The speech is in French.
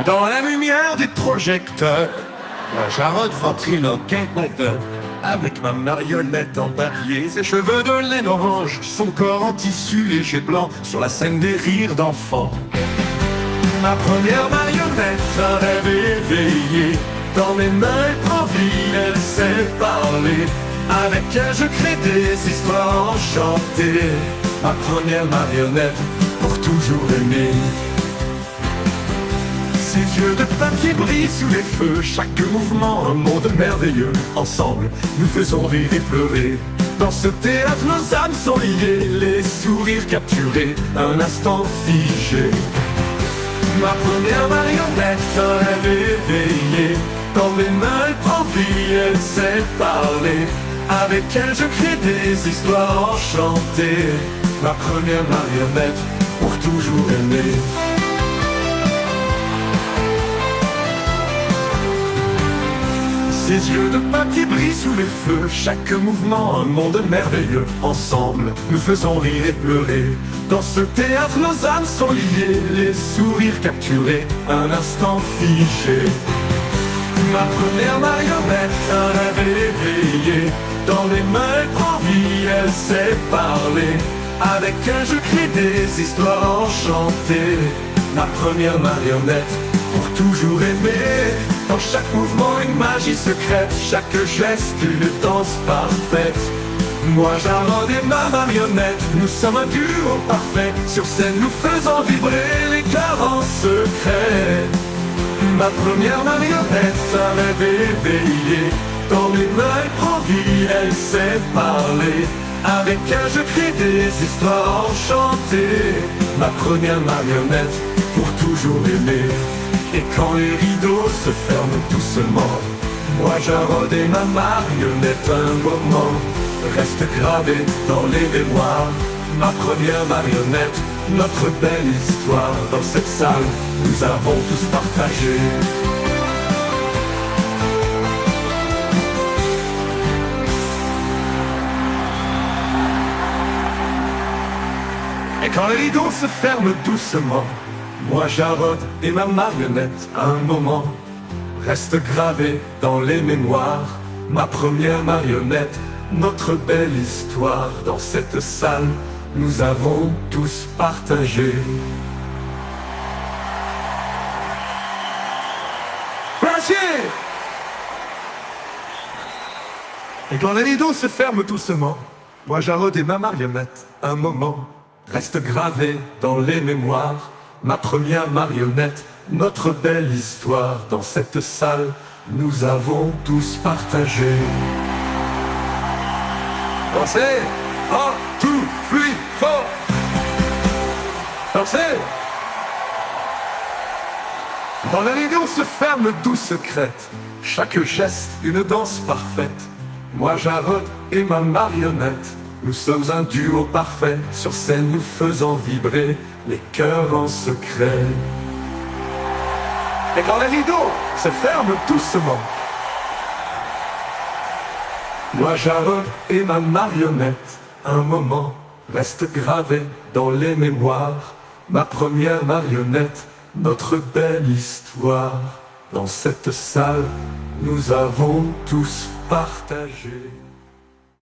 Dans la lumière des projecteurs, la Jarod ventriloquin conteur, avec ma marionnette en papier, ses cheveux de laine orange, son corps en tissu léger blanc, sur la scène des rires d'enfants. Ma première marionnette, un rêve éveillé, dans mes mains elle prend vie, elle sait parler, avec elle je crée des histoires enchantées. Ma première marionnette, pour toujours aimer. Ses yeux de papier brillent sous les feux, chaque mouvement un monde merveilleux. Ensemble, nous faisons rire et pleurer. Dans ce théâtre, nos âmes sont liées, les sourires capturés, un instant figé. Ma première marionnette, un rêve éveillé, dans mes mains elle prend vie, elle sait parler, avec elle je crée des histoires enchantées. Ma première marionnette, pour toujours aimer. Ses yeux de papier brillent sous les feux, chaque mouvement un monde merveilleux. Ensemble, nous faisons rire et pleurer. Dans ce théâtre, nos âmes sont liées, les sourires capturés, un instant figé. Ma première marionnette, un rêve éveillé, dans les mains elle prend vie, elle sait parler, avec elle je crée des histoires enchantées. Ma première marionnette, pour toujours aimer. Dans chaque mouvement une magie secrète, chaque geste une danse parfaite. Moi Jarod et ma marionnette, nous sommes un duo parfait. Sur scène nous faisons vibrer les cœurs en secret. Ma première marionnette, un rêve éveillé, dans mes mains elle prend vie, elle sait parler, avec elle je crée des histoires enchantées. Ma première marionnette, pour toujours aimer. Et quand les rideaux se ferment doucement, moi Jarod et ma marionnette, un moment reste gravé dans les mémoires. Ma première marionnette, notre belle histoire. Dans cette salle, nous avons tous partagé. Et quand les rideaux se ferment doucement, moi Jarod et ma marionnette, un moment reste gravé dans les mémoires. Ma première marionnette, notre belle histoire. Dans cette salle, nous avons tous partagé. Merci. Et quand les rideaux se ferment doucement, moi Jarod et ma marionnette, un moment reste gravé dans les mémoires. Ma première marionnette, notre belle histoire. Dans cette salle, nous avons tous partagé. Dansez, un, two, three, four. Dansez. Dans les rideaux se ferment douce secrète, chaque geste une danse parfaite. Moi Jarod et ma marionnette, nous sommes un duo parfait. Sur scène nous faisons vibrer les cœurs en secret. Et quand les rideaux se ferment doucement, moi Jarod et ma marionnette, un moment reste gravé dans les mémoires. Ma première marionnette, notre belle histoire. Dans cette salle, nous avons tous partagé.